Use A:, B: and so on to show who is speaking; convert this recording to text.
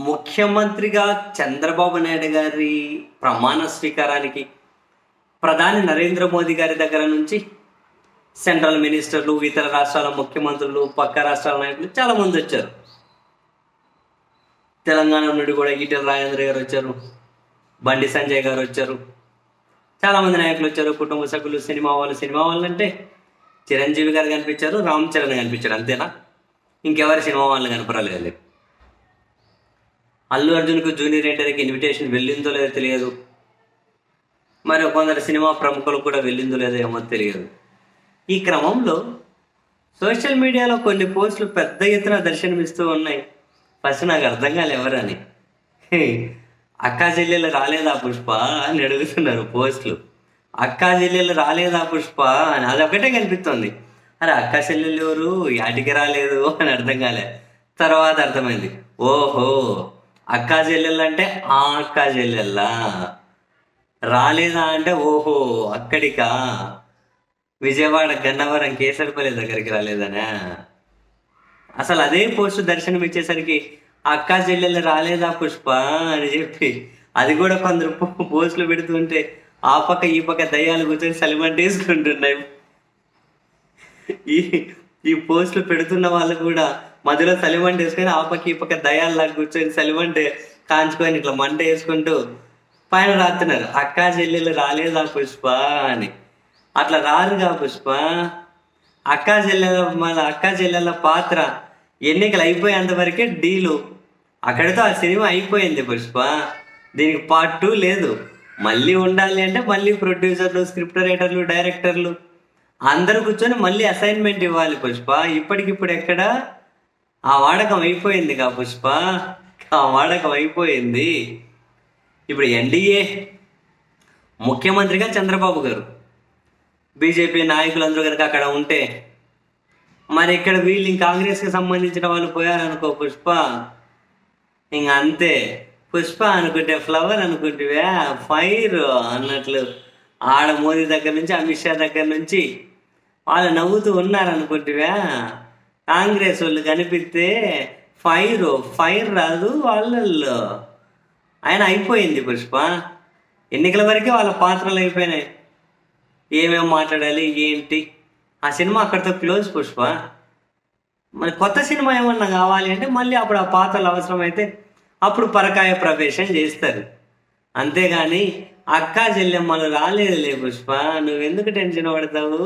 A: ముఖ్యమంత్రిగా చంద్రబాబు నాయుడు గారి ప్రమాణ స్వీకారానికి ప్రధాని నరేంద్ర మోదీ గారి దగ్గర నుంచి సెంట్రల్ మినిస్టర్లు, ఇతర రాష్ట్రాల ముఖ్యమంత్రులు, పక్క రాష్ట్రాల నాయకులు చాలామంది వచ్చారు. తెలంగాణ నుండి కూడా ఈటెల రాజేంద్ర గారు వచ్చారు, బండి సంజయ్ గారు వచ్చారు, చాలామంది నాయకులు వచ్చారు, కుటుంబ సభ్యులు, సినిమా వాళ్ళు అంటే చిరంజీవి గారు కనిపించారు, రామ్ చరణ్ కనిపించారు, అంతేనా? ఇంకెవరి సినిమా వాళ్ళు కనపరాలేదు. అల్లు అర్జున్కు జూనియర్ ఎన్టీఆర్కి ఇన్విటేషన్ వెళ్ళిందో లేదో తెలియదు, మరి కొందరు సినిమా ప్రముఖులకు కూడా వెళ్ళిందో లేదో ఏమో తెలియదు. ఈ క్రమంలో సోషల్ మీడియాలో కొన్ని పోస్టులు పెద్ద ఎత్తున దర్శనమిస్తూ ఉన్నాయి. ఫస్ట్ నాకు అర్థం కాలే ఎవరని. అక్కా చెల్లెలు రాలేదా పుష్ప అని అడుగుతున్నారు పోస్టులు. అక్కా చెల్లెలు రాలేదా పుష్ప అని అదొకటే కనిపిస్తుంది. అరే అక్కా చెల్లెలు ఎవరు, యాటికి రాలేదు అని అర్థం కాలే. తర్వాత అర్థమైంది, ఓహో అక్కా చెల్లెళ్ళు అంటే ఆ అక్కా చెల్లెల్లా, రాలేదా అంటే ఓహో అక్కడికా, విజయవాడ గన్నవరం కేసరిపల్లి దగ్గరికి రాలేదనా. అసలు అదే పోస్టు దర్శనం ఇచ్చేసరికి అక్కా చెల్లెళ్ళు రాలేదా పుష్ప అని చెప్పి అది కూడా కొందరు పోస్టులు పెడుతుంటే ఆ పక్క ఈ పక్క దయ్యాలు కూర్చొని సలిమంటేసుకుంటున్నాయి. ఈ పోస్టులు పెడుతున్న వాళ్ళు కూడా మధ్యలో సలిమంట వేసుకొని ఆ పక్క ఈ పక్క దయాల్లాగా కూర్చొని సలిమంట కాంచుకొని ఇట్లా మంట వేసుకుంటూ పైన రాస్తున్నారు అక్కా చెల్లెలు రాలేదా పుష్ప అని. అట్లా రారుగా పుష్ప. అక్కా చెల్లెల పాత్ర ఎన్నికలు అయిపోయేంత వరకే డీలు, అక్కడితో ఆ సినిమా అయిపోయింది పుష్ప. దీనికి పార్ట్ 2 లేదు. మళ్ళీ ఉండాలి అంటే మళ్ళీ ప్రొడ్యూసర్లు, స్క్రిప్ట్ రైటర్లు, డైరెక్టర్లు అందరూ కూర్చొని మళ్ళీ అసైన్మెంట్ ఇవ్వాలి పుష్ప. ఇప్పటికిప్పుడు ఎక్కడ ఆ వాడకం అయిపోయిందిగా పుష్ప, ఆ వాడకం అయిపోయింది. ఇప్పుడు ఎన్డీఏ ముఖ్యమంత్రిగా చంద్రబాబు గారు, బీజేపీ నాయకులందరూ కనుక అక్కడ ఉంటే మరి ఇక్కడ వీళ్ళు కాంగ్రెస్కి సంబంధించిన వాళ్ళు పోయారనుకో పుష్ప, ఇంక అంతే. పుష్ప అనుకుంటే ఫ్లవర్, అనుకుంటే ఫైర్ అన్నట్లు ఆడ మోదీ దగ్గర నుంచి అమిత్ షా దగ్గర నుంచి వాళ్ళు నవ్వుతూ ఉన్నారనుకుంటువా. కాంగ్రెస్ వాళ్ళు కనిపిస్తే ఫైర్ రాదు వాళ్ళల్లో. ఆయన అయిపోయింది పుష్ప. ఎన్నికల వరకే వాళ్ళ పాత్రలు అయిపోయినాయి. ఏమేమి మాట్లాడాలి ఏంటి, ఆ సినిమా అక్కడితో క్లోజ్ పుష్ప. మరి కొత్త సినిమా ఏమన్నా కావాలి అంటే మళ్ళీ అప్పుడు ఆ పాత్రలు అవసరమైతే అప్పుడు పరకాయ ప్రవేశం చేస్తారు. అంతేగాని అక్కా చెల్లెమ్మలు రాలేదులే పుష్ప, నువ్వెందుకు టెన్షన్ పడతావు?